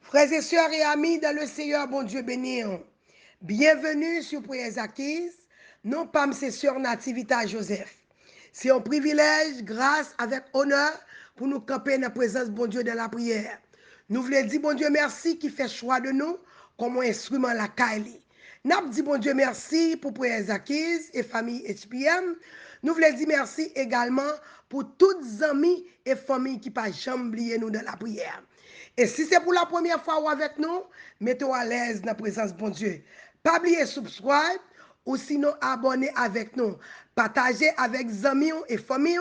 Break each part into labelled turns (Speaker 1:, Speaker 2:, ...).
Speaker 1: Frères et sœurs et amis dans le Seigneur, bon Dieu béni. Bienvenue sur Prières Acquises. Non pas mes sœurs Nativita Joseph. C'est un privilège, grâce, avec honneur, pour nous camper dans la présence bon Dieu dans la prière. Nous voulons dire bon Dieu merci qui fait choix de nous comme un instrument la Kaili. Nous dit bon Dieu merci pour Prières Acquises et famille HPM. Nous voulons dire merci également pour toutes les amis et familles qui pas jamais oublié nous dans la prière. Et si c'est pour la première fois ou avec nous, mettez-vous à l'aise dans la présence de bon Dieu. Pas oublier subscribe ou sinon abonner avec nous. Partagez avec amis et familles.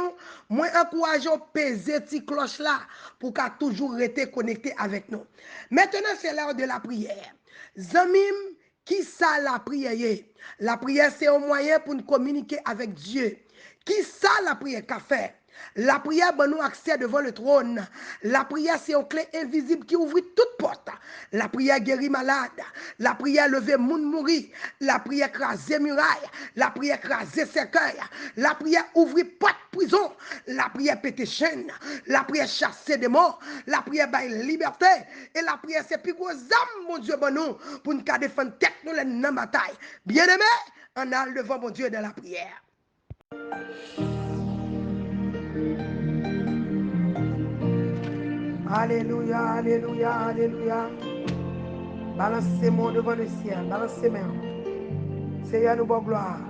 Speaker 1: Moi, encourageons peser cette cloche là pour qu'à toujours rester connecté avec nous. Maintenant, c'est l'heure de la prière. Zamim, qui ça la prière? La prière, c'est un moyen pour nous communiquer avec Dieu. Qui ça la prière qu'a fait? La prière donne nous accès devant le trône. La prière, c'est une clé invisible qui ouvre toute porte. La prière guérit malade. La prière lever moun mourir. La prière craser muraille. La prière craser cercueil. La prière ouvrir porte prison. La prière péter chaîne. La prière chasser des morts. La prière bailler liberté. Et la prière, c'est plus gros âme, mon Dieu, bon nous, pour nous défendre tête nous dans la bataille. Bien-aimé, on a devant mon Dieu dans la prière. Alléluia, alléluia, alléluia. Balancez-moi devant le ciel, balancez-moi. Seigneur, nous bonne gloire,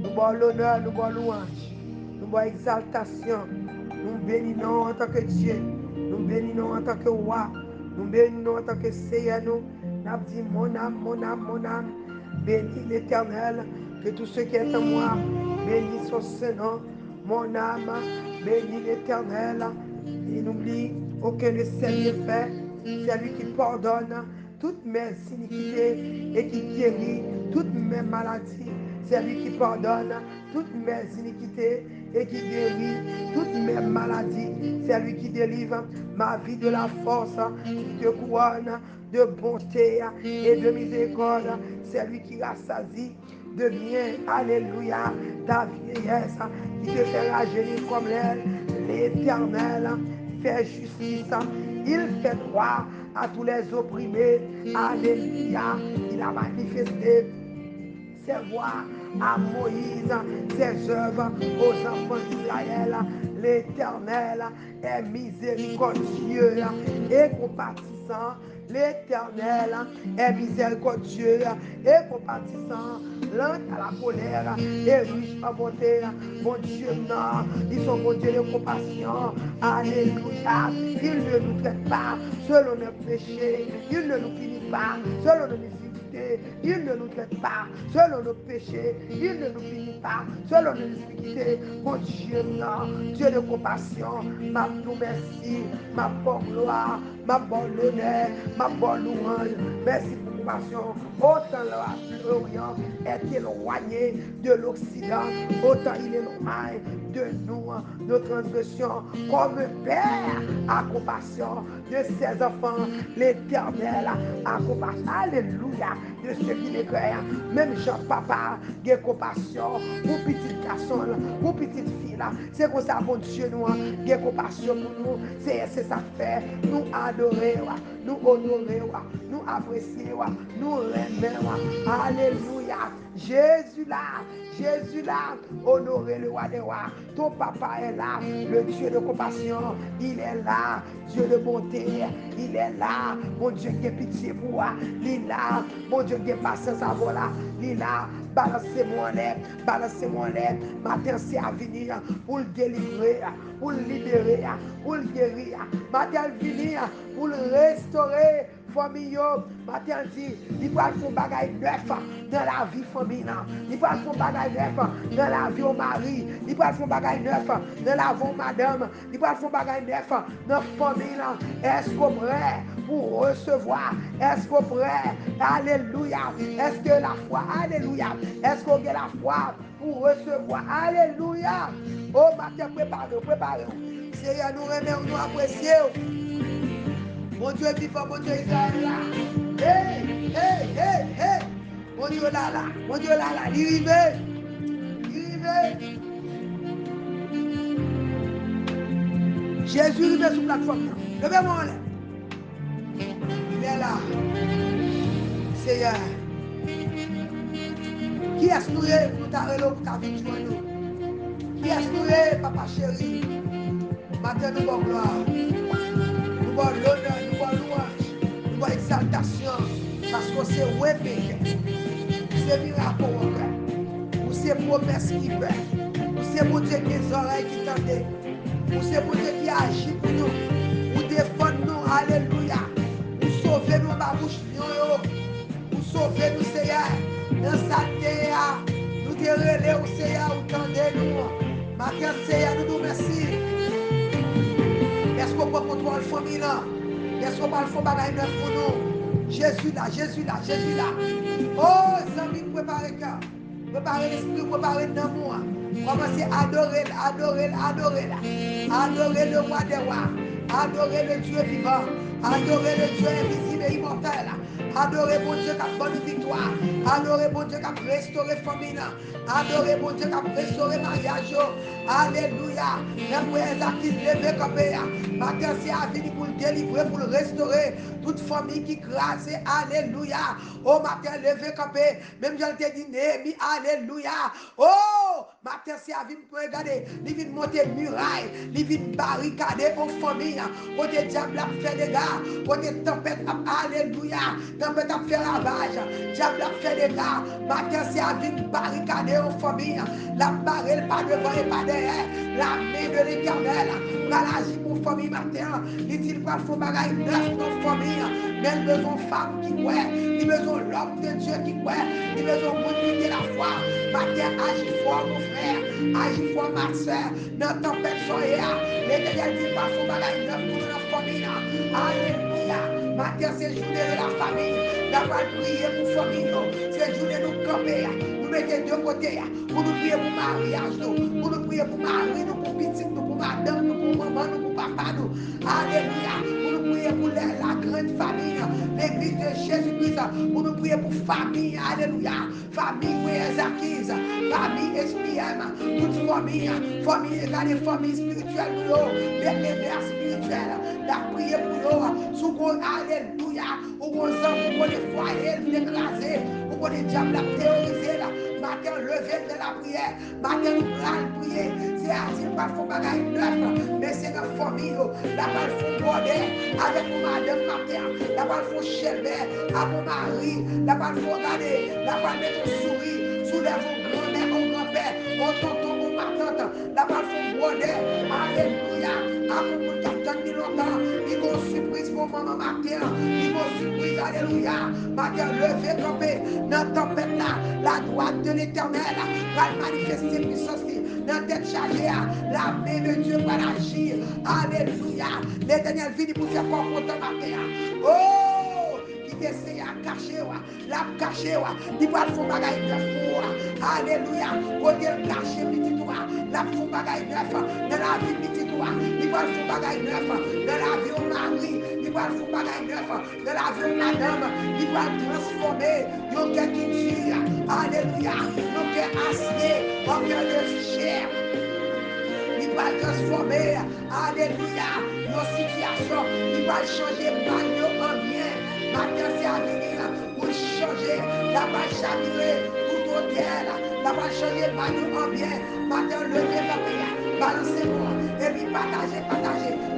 Speaker 1: nous bonne l'honneur, nous bonne louange, nous bonne exaltation. Nous bénissons en tant que Dieu, nous bénissons en tant que roi, nous bénissons en tant que Seigneur. Nous dit mon âme, mon âme, mon âme, bénis l'Éternel, que tout ce qui est en moi, bénis son Saint-Nom. Mon âme, bénis l'Éternel, et n'oublie aucun de ses bienfaits. C'est lui qui pardonne toutes mes iniquités et qui guérit toutes mes maladies. C'est lui qui pardonne toutes mes iniquités et qui guérit toutes mes maladies. C'est lui qui délivre ma vie de la force, qui te couronne de bonté et de miséricorde. C'est lui qui rassasie de bien, alléluia, ta vieillesse, qui te fait rajeunir comme l'aile. L'Éternel fait justice, il fait droit à tous les opprimés, alléluia. Il a manifesté ses voies à Moïse, ses œuvres aux enfants d'Israël. L'Éternel est miséricordieux et compatissant. L'Éternel est miséricordieux et compatissant, lent à la colère et riche en bonté. Mon Dieu, non, ils sont mon Dieu de compassion. Alléluia. Il ne nous traite pas selon nos péchés. Il ne nous punit pas selon nos miséricordes. Il ne nous traite pas selon nos péchés. Il ne nous punit pas selon nos iniquités. Mon Dieu, non, Dieu de compassion, ma tout merci, ma bonne gloire, ma bonne honneur, ma bonne louange. Merci pour compassion. Autant l'Orient est éloigné de l'Occident, autant il est normal de nous, nos transgressions, comme Père a compassion de ses enfants. L'Éternel a compassion, alléluia, de ceux qui les créent. Même Jean-Papa a compassion pour petit garçon, pour petite fille. C'est comme ça, bon Dieu, nous a compassion pour nous. C'est ça fait. Nous adorer, nous honorer, nous apprécier, nous aimer. Alléluia. Jésus là, honorer le roi des rois. Ton papa est là, le Dieu de compassion, il est là, Dieu de bonté, il est là, mon Dieu qui a pitié pour moi, il est là, mon Dieu qui a patience à vous là, il est là, balancez-moi en l'air, matin c'est à venir pour le délivrer, pour le libérer, pour le guérir, matin venir pour le restaurer. Famille, matin dit, il va faire un bagage neuf dans la vie famille. Il va faire un bagage neuf dans la vie au mari. Il va faire un bagage neuf dans la vie madame. Il va faire un bagage neuf dans la famille. Est-ce que vous êtes prêt pour recevoir? Est-ce que vous êtes prêt? Alléluia. Est-ce que la foi? Alléluia. Est-ce que vous avez la foi pour recevoir? Alléluia. Oh, matin, préparez-vous. Seigneur, nous remercions, nous apprécions. Mon Dieu vivant, mon Dieu Israël là. Hey, hey, hey, hey. Mon Dieu là, mon Dieu là, il arrive. Jésus arrive sur la plateforme. Levez-moi en l'air. Il est Alléluia. Seigneur. Qui est-ce nous pour nous t'arrêter pour ta vie de nous? Qui est-ce nous papa chéri? Matin nous bon gloire. Nous bon l'honneur, nous bon louange, nous bon exaltation. Parce que c'est répété. C'est miracle au cœur. Ou c'est promesse qui fait. Ou c'est mon Dieu qui a des oreilles qui tendent. Ou c'est mon Dieu qui agit pour nous. Ou défendre nous. Alléluia. Ou sauver nous ma bouche. Ou sauver nous, Seigneur. Dans sa terre. Nous te relais au Seigneur. Ou tendez nous. Matin, Seigneur, nous nous merci. Est-ce qu'on peut contrôler la famille là? Est-ce qu'on peut faire bagaille neuf pour nous? Jésus là, Jésus là, Jésus là. Oh, amis, préparez cœur. Préparez l'esprit, préparez l'amour. Commencez à adorer, adorer, adorer là. Adorer le roi des rois. Adorer le Dieu vivant. Adorer le Dieu invisible et immortel. Adorer bon Dieu qui a bonne victoire. Adorer bon Dieu qui a restauré famille. Adorer bon Dieu qui a restauré mariage. Alléluia. Les frères qui se lèvent comme matin, c'est à venir pour le délivrer, pour le restaurer. Toute famille qui crase. Alléluia. Au matin, levé comme même j'en ai dit Néhémie. Alléluia. Oh, matin, c'est à venir pour regarder. Il vient monter muraille. Il vient barricader en famille. Côté diable a fait des gars. Côté tempête. Alléluia. Tempête a fait ravage. Diable a fait des gars. Matin, c'est à venir barricader en famille. La barrelle pas devant et pas derrière. La main de l'Éternel. Pour agir pour famille matin. Il dit pas faut bagaille neuf dans famille. Mais il besoin femme qui croit. Il besoin l'homme de Dieu qui croit. Il besoin monde qui la foi. Matin, agis fort mon frère. Agis fort ma soeur. Dans tempête soya. L'Éternel dit pas faut bagaille neuf pour notre famille. Alléluia. Matin, c'est journée de la famille. Nous allons prier pour famille. C'est journée de nous camper. Nous mettons deux côtés. Pour nous prier pour mariage. Pour nous prier pour mari. Pour petit. Pour madame. Pour maman. Pour papa. Alléluia. Pour nous prier pour la grande famille. L'église de Jésus-Christ. Pour nous prier pour famille. Alléluia. Famille frères acquises. Famille SPM. Toute famille. Famille égale famille spirituelle. Les mères spirituelles. La prière pour eux. Sous alléluia. Ou vos enfants pour les foyers écrasés. Ou pour les diables terrorisés. Matin, lever de la prière. Matin, nous allons prier. C'est assis par fond bagaille neuf. Mais c'est dans la famille. La balle font border avec mon madame matin. La balle font chelver à mon mari. La balle font regarder. La balle met ton souris. Soulève mon grand-mère, mon grand-père. Mon tonton, mon ma tante. La balle font border. Alléluia. À mon monde qui attend longtemps. Il y a une surprise pour maman matin. Il y a une surprise. Alléluia. Matin, lever, camper. Dans la tempête là. La droite de l'éternel va manifester puissance. Dans la tête chargée, la main de Dieu va agir. Alléluia. L'éternel vient pour faire quoi content matin. Oh, qui essaie à cacher, la cacher, il va faire bagaille neuf. Alléluia. Côté cacher petit toi, la faire bagaille neuf dans la vie petit toi. Il va faire bagaille neuf dans la vie au mari. Il va faire bagaille neuf dans la vie au madame. Il va transformer yon cœur qui tire. Alléluia. Yon cœur acier en cœur de chair. Il va transformer, alléluia, nos situations. Il va changer mal en bien. Matin, c'est à venir pour changer. La va chavirer tout hôtel. La va changer mal en bien. Matin, lever la prière. Balancez-moi. Et puis partagez.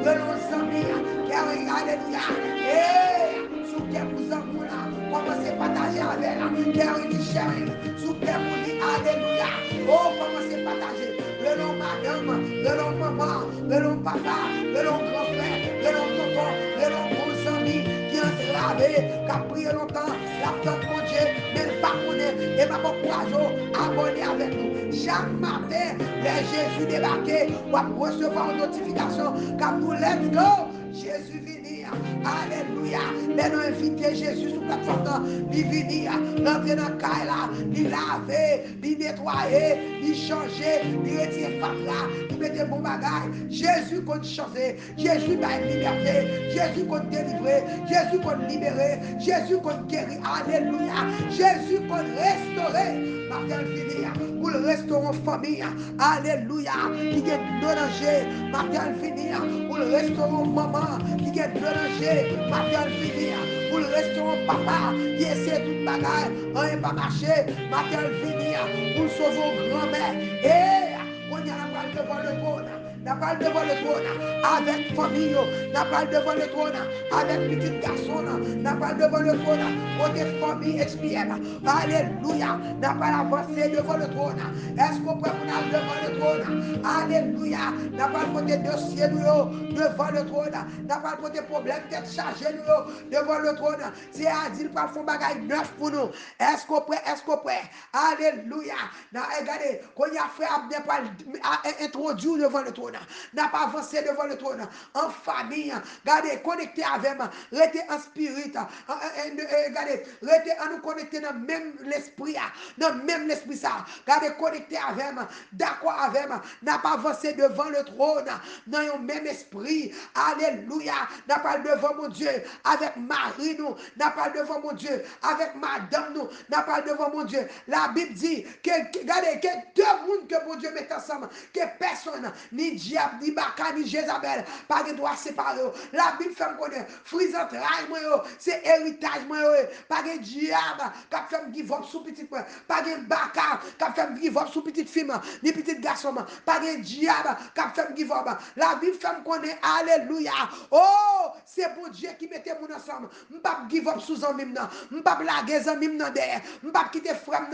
Speaker 1: De nos amis. Alléluia. Et sous quel vous en voulez. Commencez à partager avec elle. Car il chérie. Sous quel vous dit alléluia. Oh, commencez à partager. Le nom madame, le nom maman, le nom papa, le nom grand-frère, le nom tonton, le nom gros ami qui ont gravé, qui a prié longtemps, la tante mon Dieu, mais le pas connaît, et ma bon courage, abonnez avec nous. Chaque matin, les Jésus débarqué, pour recevoir une notification, comme nous let's go, Jésus venir. Alléluia. Les nous inviter Jésus sur la plateforme, il venir, rentrer dans le caille là, il laver, il nettoyer, il changer, il retirer fatra, il mettre bon bagage. Jésus qu'on changer, Jésus va liberté, Jésus qu'on délivrer, Jésus qu'on libérer, Jésus qu'on guérir. Alléluia. Jésus qu'on restaurer. Matin finir pour le restaurer en famille. Alléluia. Qui est de danger. Matin finir pour le restaurer en maman. Qui est de danger. Matin finir pour rester un papa qui essaie toute bagarre, rien pas marché, matin venir pour sauver grand-mère. Et on y a la balle devant le trône. N'a pas devant le trône avec famille, n'a pas devant le trône avec petit garçon, n'a pas devant le trône côté famille expiable. Alléluia, n'a pas avancé devant le trône. Est-ce qu'on peut aller devant le trône? Alléluia, n'a pas côté dossier devant le trône, n'a pas côté problème d'être chargé devant le trône. C'est à dire pas font bagaille neuf pour nous. Est-ce qu'on peut? Est-ce qu'on peut? Alléluia. Regardez, quand il y a frère n'a pas introduit devant le trône, n'a pas avancé devant le trône, en famille, regardez, connecté avec moi, restez en spirit, regardez, restez en nous connecter dans même l'esprit, dans même l'esprit ça, regardez, connecté avec moi, d'accord avec moi, n'a pas avancé devant le trône, dans le même esprit, alléluia, n'a pas devant mon Dieu, avec Marie nous, n'a pas devant mon Dieu, avec madame nous, n'a pas devant mon Dieu, la Bible dit, regardez, que deux mondes que mon Dieu met ensemble, que personne, ni diable, ni baka, ni Jézabel, pas de droit séparé. La Bible fait me connaître, fruits entrailles, c'est héritage, pas de diable, qui fait me give up sous petite moi, pas de baka, qui fait me give up sous petite fille, ni petite garçon, pas de diable, qui fait me give up. La Bible fait me connaître, alléluia. Oh, c'est bon Dieu qui mettait mon ensemble. Je ne pas give up sous un mime, je ne pas blaguer un mime derrière, je ne pas quitter frère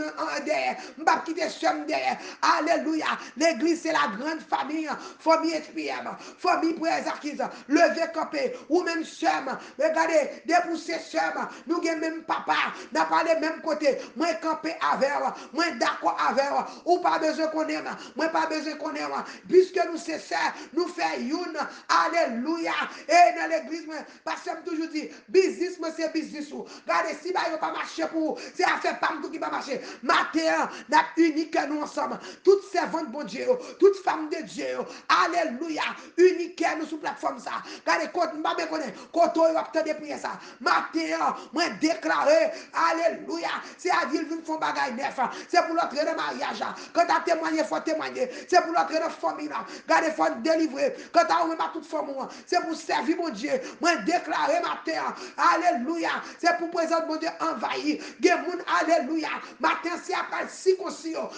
Speaker 1: derrière, je ne pas quitter soeur derrière. Alléluia. L'église, c'est la grande famille, famille expiable, famille préservative, lever campé, ou même soeur, regardez, dépousser soeur, nous avons même papa, n'a pas les mêmes côtés, moi campé avec, moi d'accord avec, ou pas besoin qu'on aime, moi pas besoin qu'on aime, puisque nous c'est ça, nous faisons une, alléluia, et dans l'église, parce que je toujours dit, business, c'est business, regardez, si ça pas marché pour vous, c'est affaire pas tout qui va marcher, matin, n'a unique nous ensemble, toutes servantes bon Dieu, toutes femmes de Dieu, alléluia, unique nous sur plateforme ça, regardez, quand je ne connais, quand on va des prières ça, matin, moi déclaré, alléluia, c'est à dire qu'ils font bagaille neuf, c'est pour l'entrée de mariage, quand tu as témoigné, il faut témoigner, c'est pour l'entrée de famille, regardez, il faut délivrer, quand tu as ouvert toute femme, c'est pour servir mon Dieu, moi déclaré matin, alléluia, c'est pour présenter mon Dieu envahi, alléluia, matin c'est après si conscient,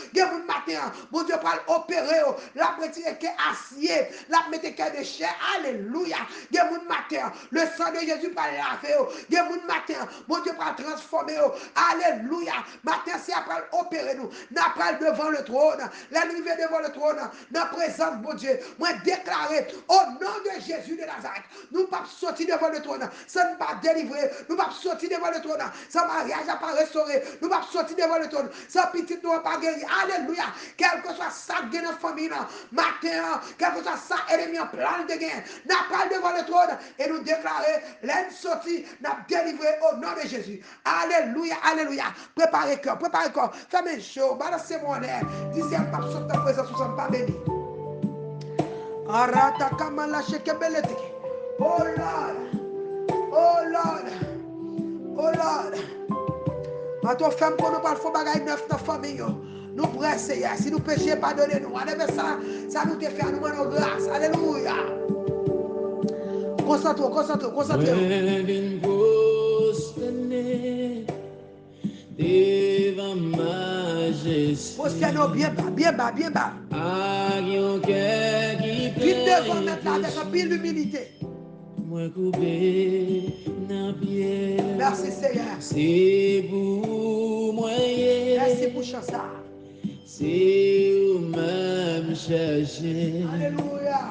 Speaker 1: matin, mon Dieu parle opérer, la prétire qui est acier, la mettre qui de chair, alléluia, matin, le sang de Jésus parle laver, matin, mon Dieu parle transformer, alléluia, matin c'est après opérer nous, n'a pas devant le trône, l'arrivée devant le trône, dans présence mon Dieu, moi déclarer au nom de Jésus de Nazareth, nous pas sortir devant le trône, ça ne pas délivrer, nous pas sortir devant le trône, sans mariage n'a pas restauré, nous pas sortir devant le trône, sans petit nous pas guéri, alléluia, quel que soit ça qui est dans la famille, matin, quel que soit ça, ennemi en plan de gain, n'a pas devant le trône, et nous déclarer, l'aide sortie, n'a délivré au nom de Jésus, alléluia, alléluia, préparez cœur, faites chaud, balancez mon air, disez pas sortir ta présence, nous sommes pas bénis. Arata kamala shekebelete. Oh Lord, oh Lord, oh Lord. Ma toi femme pour nous parler de bagaille neuf dans la famille. Nous pressons, si nous péchons, pardonnez-nous. Ça nous te fait à nous rendre grâce. Alléluia. Concentre-toi.
Speaker 2: Devant majesté.
Speaker 1: Postez-nous bien bas. Vite devant maintenant avec un pile d'humilité. Merci Seigneur.
Speaker 2: C'est pour moi.
Speaker 1: Merci pour chansa.
Speaker 2: C'est où même chercher.
Speaker 1: Alléluia.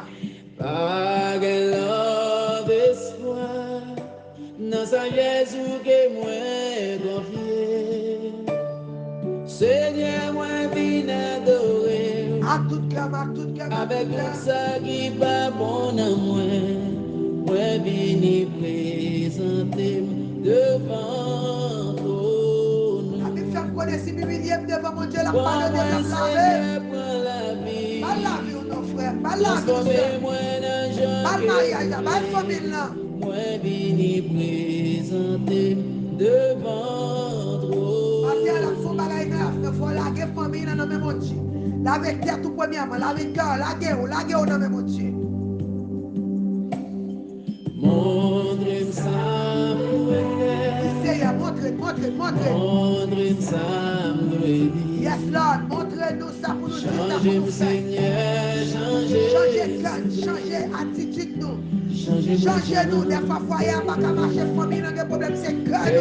Speaker 2: Par l'ordre d'espoir, dans sa Jésus que moi confié. Seigneur, moi viens adorer.
Speaker 1: À tout cœur.
Speaker 2: Avec ça qui va bon à moi. Moi viens présenter devant toi.
Speaker 1: La Bible fait me connaître si m'humilier devant mon Dieu, la parole de Dieu
Speaker 2: la vie.
Speaker 1: Pas la vie, nos frères. Pas la vie, pas le mariage, pas la famille là.
Speaker 2: Moi viens présenter devant toi.
Speaker 1: Matin, la faut bagaille neuf, il faut laguer famille dans le même Dieu. Laver terre tout premièrement, laver cœur, laguer dans le même Dieu.
Speaker 2: Mon Dieu, ça Montre ça,
Speaker 1: Yes, Lord, montre-nous ça pour nous dire ça pour
Speaker 2: changer
Speaker 1: nous faire.
Speaker 2: Seigneur,
Speaker 1: Changer
Speaker 2: changer.
Speaker 1: cœur, changer attitude nous.
Speaker 2: Changer
Speaker 1: Changez-nous, des fois foyer pas qu'à marcher, famille, dans des problèmes, c'est cœur nous.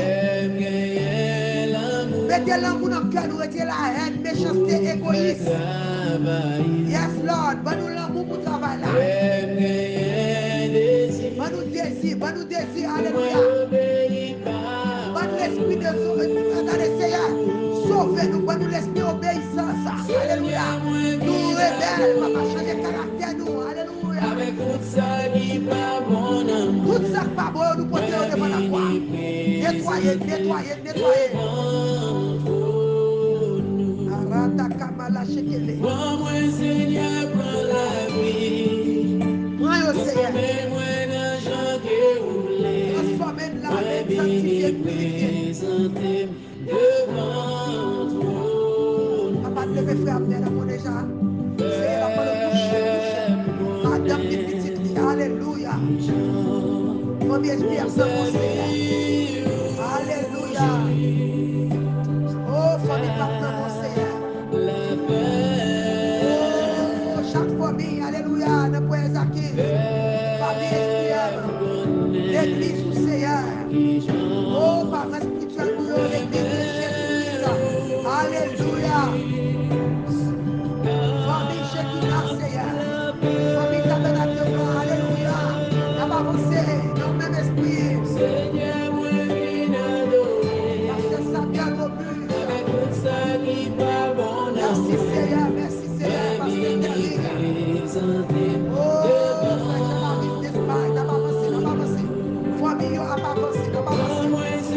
Speaker 1: Mettez l'amour dans le cœur, nous retirez la haine, méchanceté, égoïsme. Yes, Lord, bonne-nous l'amour pour travailler là. Bonne-nous désir, alléluia. Bonne l'esprit de regardez, Seigneur, sauvez-nous, bonne-nous l'esprit obéissance, alléluia. Nous rebelles, papa, changer caractère nous, alléluia.
Speaker 2: Avec tout ça qui pas bon amour.
Speaker 1: Tout ça pas bon, nous portons devant la croix. Nettoyez. Arata kamala shekele.
Speaker 2: Prends-moi Seigneur, prends la vie.
Speaker 1: Prends au Seigneur.
Speaker 2: Transformez-moi dans Jean que vous voulez.
Speaker 1: Transformez la vie, sanctifiée, purifiée.
Speaker 2: Présentez devant trône.
Speaker 1: Papa, levez frère Abner dans mon déjà. Seigneur, la parole touche. Madame qui petite, alléluia. Premier esprit, sans mon Seigneur. Alléluia. Oh, famille, papa, mon Seigneur. Oh, chaque famille, alléluia, ne pouvez acquis. Famille espirituelle, l'église du Seigneur. Oh, parents spirituels, l'église de Jésus-Christ. Alléluia. Famille Shekinah, Seigneur. Famille tabernacle, alléluia. N'a pas avancé dans le même esprit.
Speaker 2: Seigneur, moi,
Speaker 1: Parce que ça vient au but.
Speaker 2: avec tout ça qui pas bon
Speaker 1: Merci Seigneur, parce que t'es libre. Oh, frère, j'ai pas envie d'Espagne, n'a pas avancé. Famille, n'a pas avancé.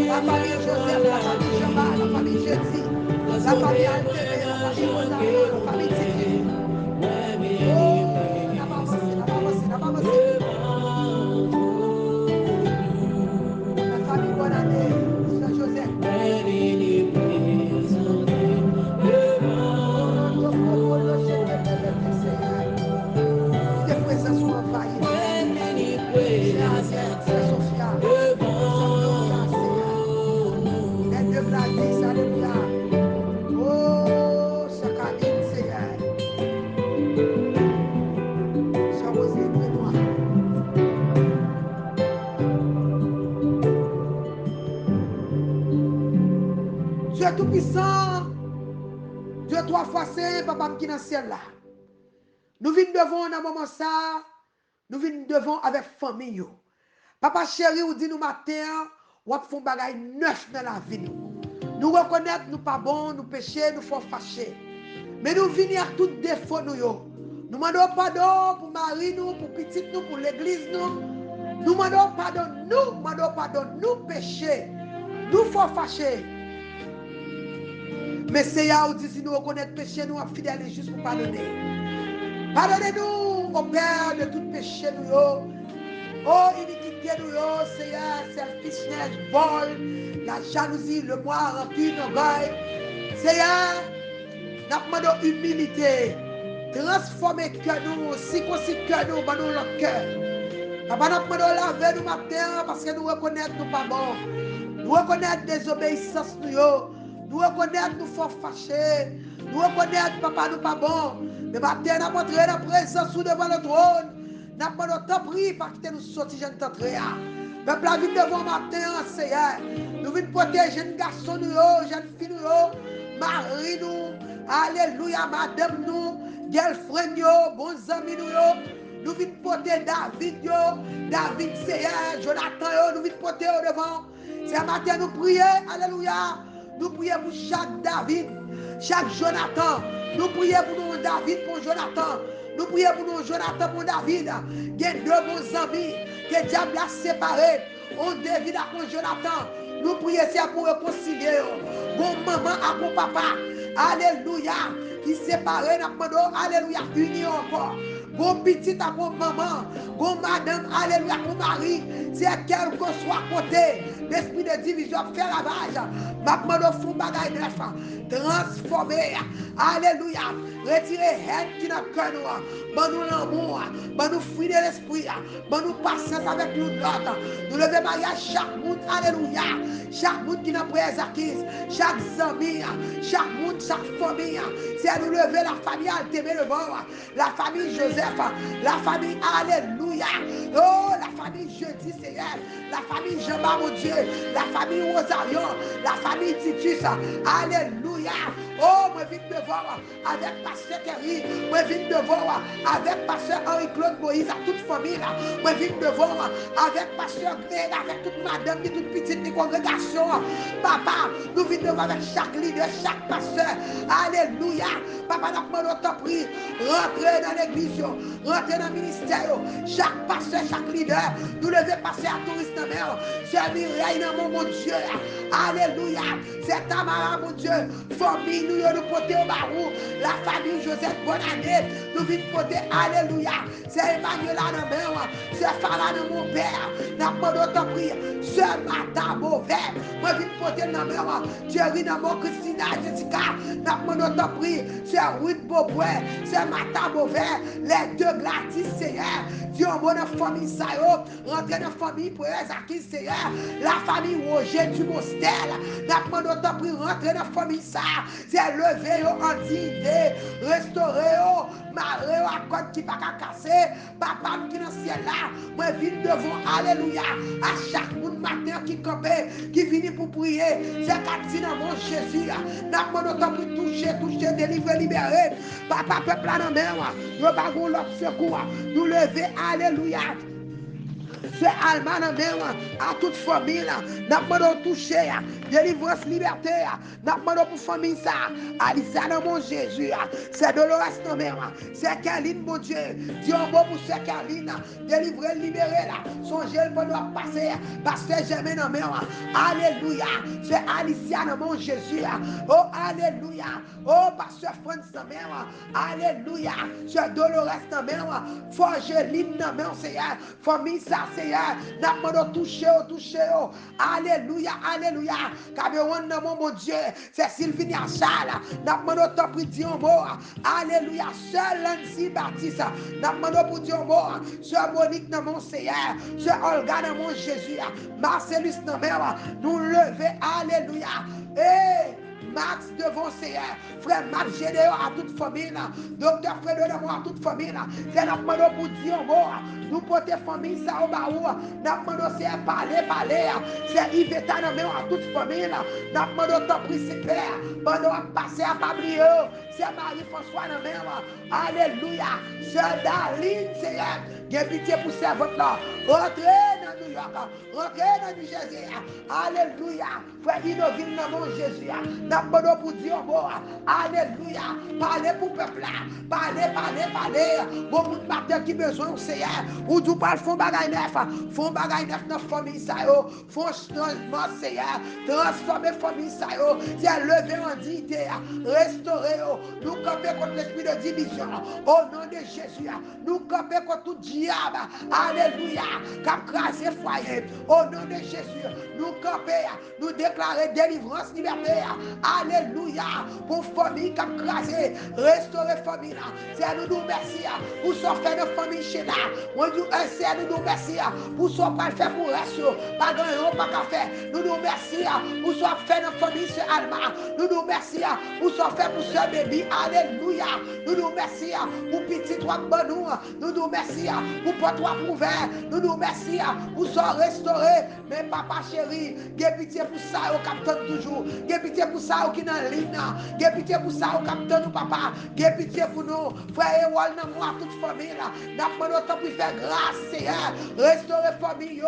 Speaker 1: La famille Joseph, la famille Jamal, la famille Jésus, la famille Altéré, la famille Rosario, la famille Titi. Oh, n'a pas avancé. La famille bonne année, Sœur Joseph. Tes présences sont envahies. C'est Sophia. Les deux Gladys, alléluia. Oh, Sakadine, Seigneur. Sois Rosée, près-moi. Dieu Tout-Puissant, Dieu trois fois saint, papa qui dans le ciel là. Nous venons devant dans moment ça, nous venons devant avec famille. Papa chéri, ou dit nous matin, ou font bagay neuf dans la vie. Nous reconnaître nous pas bon, nous pécher, nous faut fâcher. Mais nous venons à tout défaut nous yo. Nous demandons pardon pour Marie nous, pour petite nous, pour l'église nous. Nous demandons pardon nous pécher. Nous faut fâcher. Mais Seigneur dit si nous reconnaître péché, nous sommes fidèles et justes pour pardonner. Pardonnez-nous au Père de tout péché nous yo. Oh, iniquité nous yo, Seigneur, selfishness, vol, la jalousie, le moi, rancune, orgueil. Seigneur, nous demandons humilité. Transformez cœur nous, circoncide cœur nous, dans notre cœur. Papa, nous demandons laver nous matin parce que nous reconnaissons nous pas bon. Nous reconnaissons désobéissance nous yo. Nous reconnaissons nous fort fâchés. Nous reconnaissons papa nous pas bon. Mais matin, nous montré la présence devant le trône. Nous demandons tant prier parce que nous sortis jeunes t'entrer. Peuple la vie devant matin, Seigneur. Nous venons protéger jeunes garçons nous yo, jeunes filles nous yo, Marie nous, alléluia, madame nous, girlfriend yo, bons amis nous yo. Nous venons porter David yo, David Seigneur, Jonathan yo, nous venons porter au devant. C'est matin nous prions, alléluia. Nous prions pour chaque David, chaque Jonathan. Nous prions pour nous David, pour Jonathan. Nous prions pour nous Jonathan, pour David. Il y a deux bons amis que le diable a séparés. On David à pour Jonathan. Nous prions pour réconcilier. Bon maman à mon papa. Alléluia. Qui séparés, alléluia, unis encore. Bon petit à mon maman, bon madame, alléluia, mon mari, c'est quel que soit côté, l'esprit de division fait ravage. Ma demande fond bagaille neuf. transformer. Alléluia. Retirer haine qui n'a que nous. Bon nous l'amour. Bon nous fruit de l'esprit. Bon nous patience avec nous l'autre. Nous lever mariage chaque monde. Alléluia. Chaque monde qui n'a pas acquis. Chaque ami. Chaque monde, chaque famille. C'est nous lever la famille Altémé le bord. La famille Joseph. La famille Alléluia. Oh, la famille Jeudi Seigneur. La famille Jean-Baptiste, mon Dieu. La famille Rosarion. La famille Titus. Alléluia. Oh, moi vite de voir avec Pasteur Kerry. Moi vite de voir avec Pasteur Henri-Claude Moïse, à toute famille. Moi vite de voir avec Pasteur Greg, avec toute madame, toute petite congrégation. Papa, nous vite de voir avec chaque leader, chaque pasteur. Alléluia. Papa, nous demandons ton prix. Rentrez dans l'église, rentrez dans le ministère. Chaque pasteur, chaque leader, nous lever passer à touriste dans mer. C'est Mireille dans mon Dieu. Alléluia. C'est Tamara, mon Dieu. Famille, nous porter au barou. La famille Joseph, bonne année. Nous vite porter. Alléluia. C'est Emmanuel dans la mer. C'est Farah dans mon père. Nous demandons ton prix. C'est Mata Mauvais. Moi, vite porter dans la mer. Thierry dans mon Christina, Jessica. Nous demandons ton prix. C'est Ruth Beaubois. C'est Mata Mauvais. Les deux Gladys, Seigneur. Dieu, mon famille, ça y est. Rentrez dans la famille pour les acquis, Seigneur. La famille Roger du Mostel. Nous demandons ton prix. Rentrez dans la famille, ça. C'est lever en dignité. Restaurer, marrer à côté qui va casser. Papa, qui dans le ciel là. Moi, vite devant. Alléluia. À chaque monde matin qui campait, qui vient pour prier. C'est qu'à dire dans mon Jésus. Nous demandons ton prix. Toucher, délivrer, libérer. Papa, peuple là dans la main. Nous avons l'autre secours. Nous lever. Alléluia. C'est Alma dans la à toute famille. Nous demandons toucher. Délivrance, liberté. Nous demandons pour famille ça. Alicia dans mon Jésus. C'est Dolores dans la c'est Caline, mon Dieu. Dieu bon pour c'est Caline. Délivrer, libérer là. Songez le bon doit passer. Pasteur Germain dans la Alléluia. C'est Alicia dans mon Jésus. Oh, Alléluia. Oh, Pasteur France dans la Alléluia. C'est Dolores dans la Forgeline dans la Seigneur. Famille ça, Seigneur. Nous demandons toucher. Alléluia. Alléluia. Cameroun dans mon Dieu. C'est Sylvie Charles. Nous demandons ton prix Dieu mot. Alléluia. Seul Nancy Baptiste. Nous demandons pour Dieu mot. Sœur Monique dans mon Seigneur. Sœur Olga dans mon Jésus. Marcellus dans mer. Nous lever. Alléluia. Max devant Seigneur, frère Max Gédéon à toute famille, docteur Fredo à toute famille, c'est notre demandons pour dire mot, nous porter famille ça au baou, nous demandons c'est parler, c'est Yvetta à toute famille, nous demandons ton principe, pendant passer à Pablio, c'est Marie-François dans mer, alléluia, c'est Daline Seigneur, j'ai pitié pour servante là, rentrez dans New York, rentrez dans New Jersey, alléluia, frère Inoville dans mon Jésus, nous pour dire mot, alléluia, parlez pour le peuple là, parlez, beaucoup de matin qui besoin au Seigneur, ou tout parle font bagaille neuf dans la famille ça yo, font changement Seigneur, transformer famille ça yo, c'est lever en dignité, restaurer, nous camper contre l'esprit de division, au nom de Jésus, nous camper contre tout diable, alléluia, cap craser foyer, au nom de Jésus, nous camper, nous déclarer délivrance, liberté, alléluia, pour famille qui a crasé, restaurer famille là, c'est nous merci pour ce fait de famille chez là, moi c'est nous merci pour ce pas fait pour reste, pas grand pas qu'à faire, nous merci pour ce fait de famille chez Alma, nous merci pour ce fait pour ce bébé, alléluia, nous merci pour petit toi bon nous merci pour toi ouvert, nous merci pour ce restaurer, mais papa chéri, j'ai pitié pour ça au capitaine toujours, j'ai pitié pour ça qui dans la ligne, j'ai pitié pour ça au capitaine nous papa, j'ai pitié pour nous, frère et wall dans moi toute famille là, n'a pas autant pour faire grâce Seigneur, restaurer famille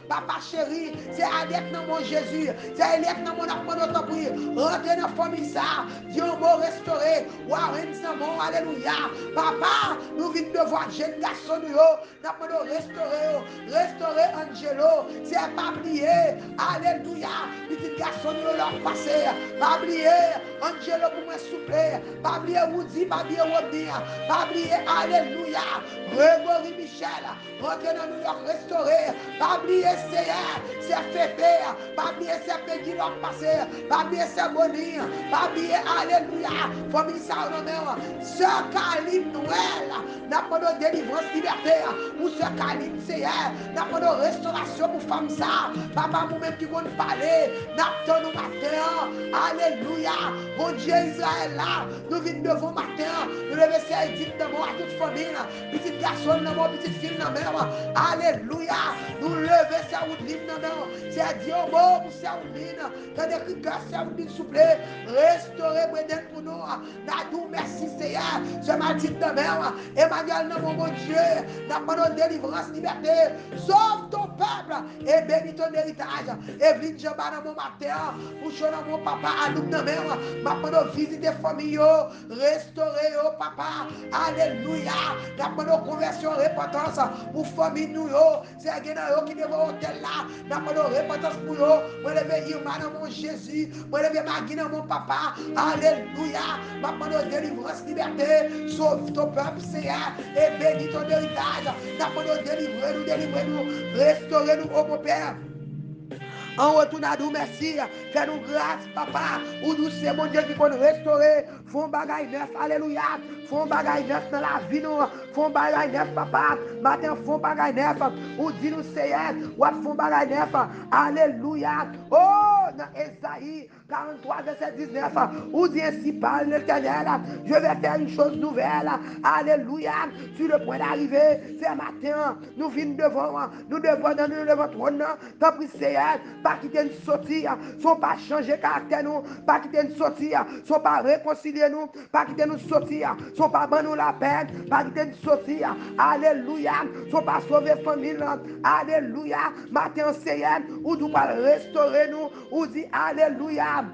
Speaker 1: papa chéri, c'est Aliette dans mon Jésus, c'est Aliette dans mon n'a pas autant pour rentrer dans famille ça, Dieu m'a restauré, Warren dans mon alléluia, papa, nous venons de voir jeune garçon n'a pas restaurer Angelo, c'est pas oublier, alléluia, petit garçon leur passé, pas oublier Angelo pour me souffler, pas oublier Woody, pas oublier Rodney, pas oublier alléluia, Grégory Michel, rentrer dans New York restaurer, pas oublier Seigneur, c'est Fépé, pas oublier c'est Peggy leur passé, pas oublier c'est Bonnie, Babie, alléluia. Famille ça Sœur Caline Noël, n'a pas de délivrance, liberté. Ou Sœur Caline Seigneur, n'a pas de restauration pour femme ça. Papa, nous-mêmes qui vont parler, n'a pas de matin. Alléluia. Bon Dieu Israël là, nous venons devant matin. Nous levons ces dignes de moi à toute famille. Petit garçon, petite fille, alléluia. Nous levons ces routes lignes. C'est Dieu mot pour ces routes lignes. Quand des cœurs, ces routes lignes, s'il vous plaît, restaurez Brédel pour nous. Nadou, merci Seigneur. Ce matin de mer, Emmanuel, mon Dieu, n'a pas de délivrance, liberté. Sauve ton peuple et bénis ton héritage. Evelyne Jamba dans mon matin, pour choisir mon papa, à nous de mer, n'a pas de visiter famille, restaurer, oh papa, alléluia. N'a pas de conversion, repentance pour famille nous, c'est un gars qui devant hôtel là, n'a pas de repentance pour eux. Moi, lever Irma dans mon Jésus, moi, lever Magui dans mon papa, alléluia. N'a pas de délivrance, liberté, sauve ton peuple, Seigneur, et bénis ton héritage. N'a pas de délivrer nous, restaurer nous, oh mon Père. En retour à nous, merci. Fais-nous grâce, papa. Ou nous, c'est mon Dieu qui peut nous restaurer. Font bagaille neuf, alléluia. Font bagaille neuf dans la vie, nous. Font bagaille neuf, papa. Matin, font bagaille neuf. Ou dis-nous, Seigneur, ou font bagaille neuf. Alléluia. Oh, dans Esaïe 43, verset 19. Ou dit ainsi, parle l'Éternel. Je vais faire une chose nouvelle. Alléluia. Sur le point d'arriver, c'est matin. Nous venons devant. Nous devons trône. Tant pis, Seigneur. Pas quitter nous sortir, sont pas changer caractère nous, pas quitter nous sortir, sont pas réconcilier nous, pas quitter nous sortir, sont pas ban nous la peine, pas quitter nous sortir, alléluia, sont pas sauver famille, alléluia, matin Seigneur, ou nous pas restaurer nous, ou dit alléluia.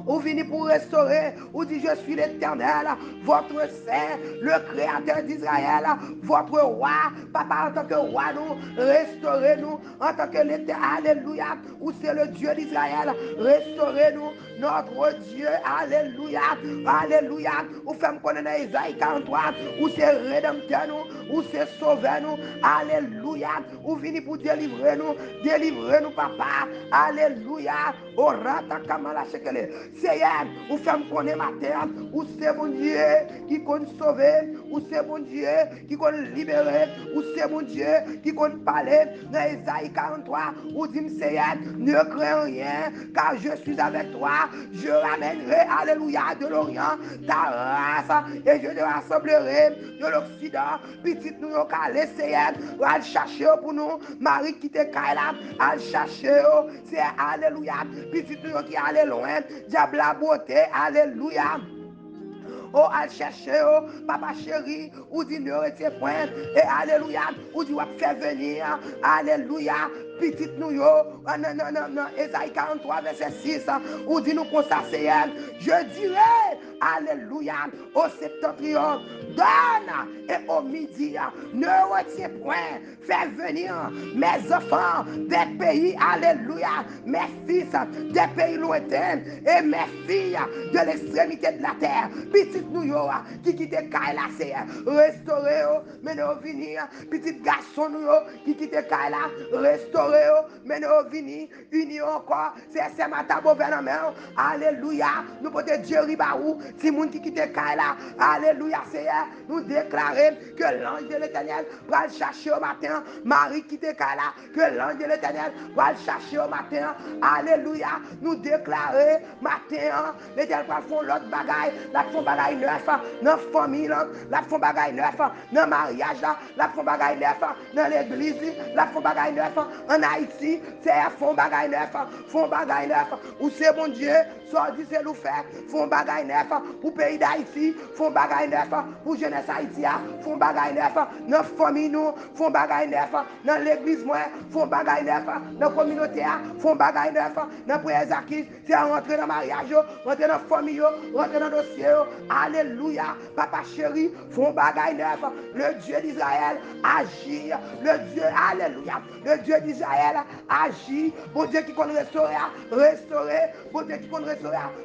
Speaker 1: Ou vini pour restaurer, ou dit je suis l'Éternel, votre Saint, le Créateur d'Israël, votre roi, papa en tant que roi nous, restaurez-nous en tant que l'Éternel, alléluia, ou c'est le Dieu d'Israël, restaurez-nous, notre Dieu, alléluia, alléluia, ou faites connaître Isaïe 43, ou c'est rédempteur nous, ou c'est sauveur nous, alléluia, ou vini pour délivrer nous papa, alléluia, au rata kamala shekele. Seigneur, ou femme connaît ma terre, ou c'est mon Dieu qui compte sauver, ou c'est mon Dieu qui compte libérer, ou c'est mon Dieu qui compte parler. Dans Isaïe 43, ou dit Seigneur, ne crains rien, car je suis avec toi. Je ramènerai, alléluia, de l'Orient ta race, et je te rassemblerai de l'Occident. Petite nous, calé, Seigneur, va chercher pour nous. Marie qui te caille là, à chercher, c'est alléluia. Petite nous qui allait loin. Diable la beauté, alléluia. Oh, al chercher, oh, papa chéri, ou dit ne retient point, et alléluia, ou dit va faire venir, alléluia, petite nous, non, Esaïe 43, verset 6, ou dit nous consacrer, je dirai, alléluia, au septentrion, donne, et au midi, ne retiens point, fais venir mes enfants des pays, alléluia, mes fils des pays lointains, et mes filles de l'extrémité de la terre, petite nous qui quitte Kaila, c'est restaurer, mais nous venir, petit garçon nous qui quitte Kaila, restaurer, mais nous venir, unir encore, c'est matin gouvernement, alléluia, nous pouvons Dieu ribaou, si moun qui quitte Kaila, alléluia, c'est nous déclarer que l'ange de l'Éternel va le chercher au matin, Marie quitte Kaila, que l'ange de l'Éternel va le chercher au matin, alléluia, nous déclarer matin, l'Éternel va faire l'autre bagaille, la font bagaille neuf, dans la famille, la font bagaille neuf, dans le mariage, la font bagaille neuf, dans l'église, la font bagaille neuf, en Haïti, c'est font bagaille neuf, font bagaille neuf, ou c'est bon Dieu, soit dit c'est nous faire, font bagaille neuf, pour le pays d'Haïti, font bagaille neuf, pour jeunesse haïtienne, font bagaille neuf, dans la famille nous, font bagaille neuf, dans l'église moi, font bagaille neuf, dans la communauté, font bagaille neuf, dans le prière Zakis, c'est rentrer dans le mariage, rentrer dans la famille, rentrer dans le dossier, alléluia, papa chéri, font bagaille neuf, le Dieu d'Israël agit, le Dieu, alléluia, le Dieu d'Israël agit, bon Dieu qui connaît restaurer, bon Dieu qui connaît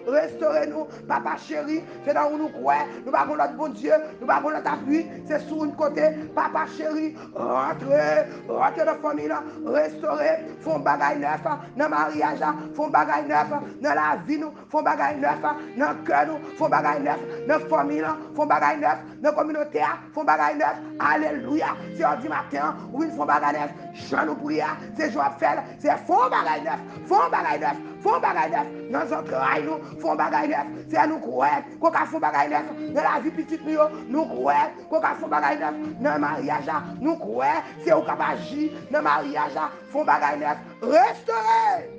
Speaker 1: restaurer nous, papa chéri, c'est dans où nous croyons, nous avons notre bon Dieu, nous pas pour notre appui, c'est sur un côté, papa chéri, rentrez dans la famille, restaurer, font bagaille neuf, dans le mariage, font bagaille neuf, dans la vie, nous, font bagaille neuf, dans le cœur, nous, font bagaille neuf, dans la famille, font bagaille neuf, dans la communauté, font bagaille neuf, alléluia, c'est ordre matin, oui, font bagaille neuf, je nous prie, c'est joie faire, c'est font bagaille neuf, font bagaille neuf, font bagaille neuf, dans nos entrailles, nous, font bagaille neuf, c'est à nous croire, qu'on a fait bagaille neuf, dans la vie petite, nous croire, qu'on a fait bagaille neuf, dans le mariage, nous croire, c'est au cap agir, dans le mariage, font bagaille neuf, restaurer.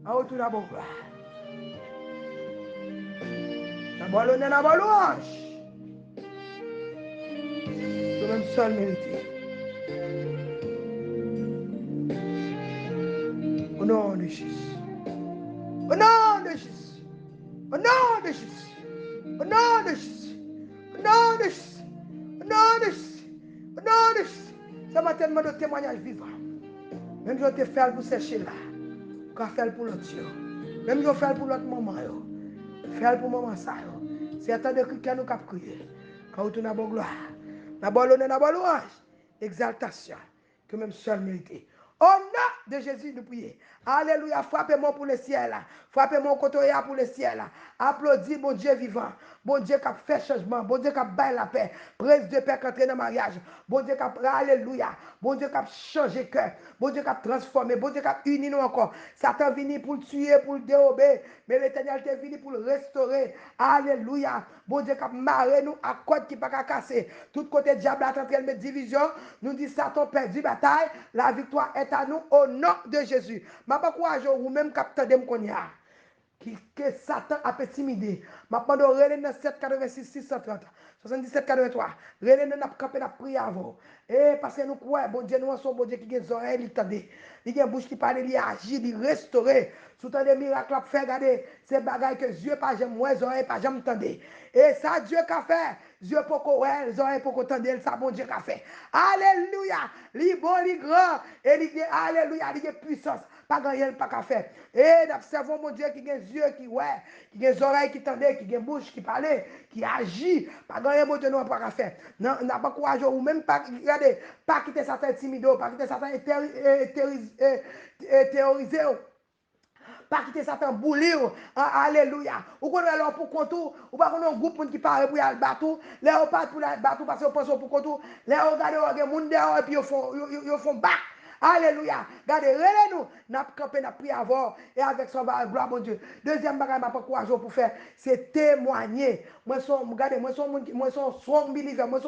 Speaker 1: En retour la bonne gloire. D'abord l'honneur, d'abord louange. C'est même seul mérité. Au nom de Jésus. Au nom de Jésus. Au nom de Jésus. Au nom de Jésus. Au nom de Jésus. Au nom de Jésus. Au nom de Jésus. Ça m'a tellement de témoignages vivants. Même si je te fais pour sécher là. Qu'on fait pour l'autre. Même si je fais pour l'autre maman. Fais pour maman ça. C'est à temps de crier nous cap crier. Quand on a bonne gloire. La bonne honneur, la bonne louange. Exaltation. Que même seul mérité. Au nom de Jésus, nous prions. Alléluia. Frappez-moi pour le ciel. Frappez-moi côté pour le ciel. Applaudis, bon Dieu vivant. Bon Dieu qui a fait changement. Bon Dieu qui a baillé la paix. Prince de paix qui entre dans le mariage. Bon Dieu qui a, alléluia. Bon Dieu qui a changé cœur. Bon Dieu qui a transformé. Bon Dieu qui a uni nous encore. Satan venu pour le tuer, pour le dérober. Mais l'éternel est venu pour le restaurer. Alléluia. Bon Dieu qui a marré nous à côté qui pas casser. Tout côté diable est en train de mettre division. Nous dit Satan perdu bataille. La victoire est à nous au nom de Jésus. Je ne pas courage ou même capteur de Mkonia. Que Satan a intimidé. Maintenant, on relève dans 786 630 77 83. Relève dans notre campé, notre prière avant. Et parce que nous croyons, bon Dieu, nous sommes bon Dieu qui a des oreilles, il tendait. Il a une bouche qui parle, il agit, il restaure. Sous des miracles, il fait regarder ces bagailles que Dieu pas jamais, moi, les oreilles pas jamais tendé. Et ça, Dieu qu'a fait. Dieu pour qu'on les oreilles pour qu'on tende, ça, bon Dieu qu'a fait. Alléluia. Il bon, il grand. Et il alléluia, il a puissance. Pas gagner, pas qu'à faire. Et d'observer mon Dieu qui a des yeux qui ouais, qui a des oreilles qui tendent, qui a une bouche qui parle, qui agit. Pas gagner, mon Dieu, non, pas qu'à faire. Non, n'a pas courage, ou même pas, regardez, pas quitter Satan intimido, pas quitter Satan terrorisé. Pas quitter Satan boulir. Alléluia. Ou qu'on alors pour contour, ou pas qu'on a un groupe qui parle pour y aller bateau, là on part pour le bateau parce qu'on pense pour contour, là on regarde les gens dehors et puis ils font bac. Alléluia. Regardez, relais-nous. N'a pas campé, n'a pris avant. Et avec son gloire, mon Dieu. Deuxième bagage, m'a pas courage pour faire, c'est témoigner. Moi, regardez, moi, strong believer. Moi,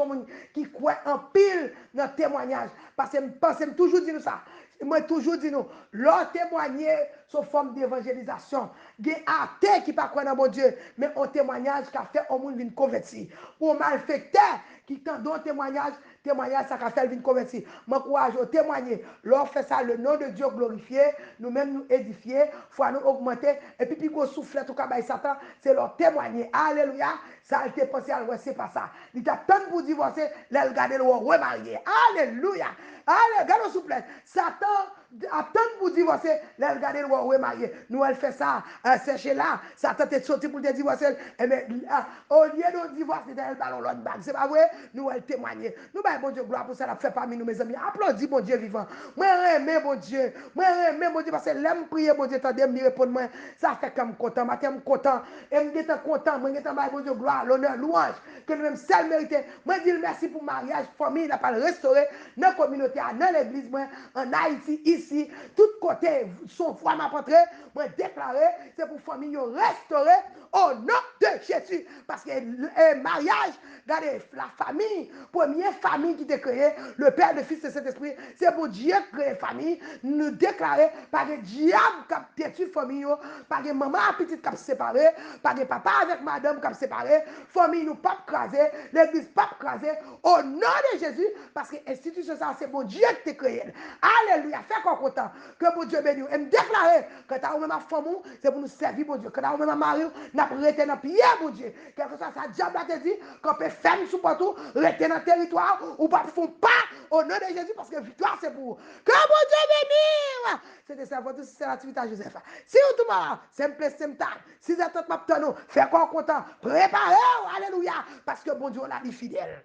Speaker 1: qui croit en pile dans le témoignage. Parce que je toujours dit nous ça. Moi, toujours dit nous, leur témoigner sous forme d'évangélisation. Il y a athée qui ne croit dans mon Dieu, mais un témoignage qui a fait au monde une convertir. Ou malfecteur qui tend un témoignage, ça a fait une convertir. Mon courage au témoigner. Leur fait ça, le nom de Dieu glorifié, nous-mêmes nous édifier, faut nous augmenter, et puis qu'on souffle tout cas, Satan, c'est leur témoigner. Alléluia. Ça a été pensé à c'est pas ça. Il a tant pour divorcer, là, regarder le remarier. Alléluia. Allez, regardez s'il vous plaît. Satan a tant pour divorcer, là, regarder le remarier. Nous, elle fait ça, c'est là. Satan est sorti pour te divorcer. Et mais, au lieu de divorcer, elle ballon l'autre bague. C'est pas vrai? Nous, elle témoigne. Nous, bon Dieu, gloire pour ça, la fait parmi nous, mes amis. Applaudis, bon Dieu vivant. Moi, j'aime, bon Dieu. Moi, j'aime, bon Dieu, parce que l'aime prier, bon Dieu, t'as me répondre, moi. Ça fait comme content, ma t'aime content. Et me dit content, moi, je bon Dieu, gloire, l'honneur, louange, que nous-mêmes, seul mérité. Moi, je dis merci pour mariage, famille, n'a pas le restauré, dans la communauté, dans l'église, moi, en Haïti, ici, tout côté, son foi m'a rentré, moi, déclaré, c'est pour famille restaurer au nom de Jésus. Parce que le mariage, regardez, la famille, première famille qui était créée, le Père, le Fils et Saint-Esprit, c'est pour Dieu créer famille, nous déclarer, par le diable qui a détruit famille, par les maman petite qui a séparé, par les papa avec madame qui a séparé, famille nous pas craser, l'église pas craser, au nom de Jésus, parce que l'institution ça, c'est bon Dieu qui t'a créé. Alléluia, fais qu'on content, que bon Dieu bénisse. Et me déclarer que tu as même ma femme, c'est pour nous servir, bon Dieu, que tu as même ma mari, n'a pas rester dans le pied, bon Dieu. Quelque chose, ça diable te dit, qu'on peut faire sous partout, rester dans le territoire, ou pas font pas Au nom de Jésus, parce que victoire, c'est pour vous. Que mon Dieu bénisse. C'était ça, votre c'est l'activité à Joseph. Si vous tout mort, c'est un place, c'est un temps. Si vous êtes pas nous, faites quoi content. Préparez-vous, alléluia. Parce que bon Dieu, on l'a dit fidèle.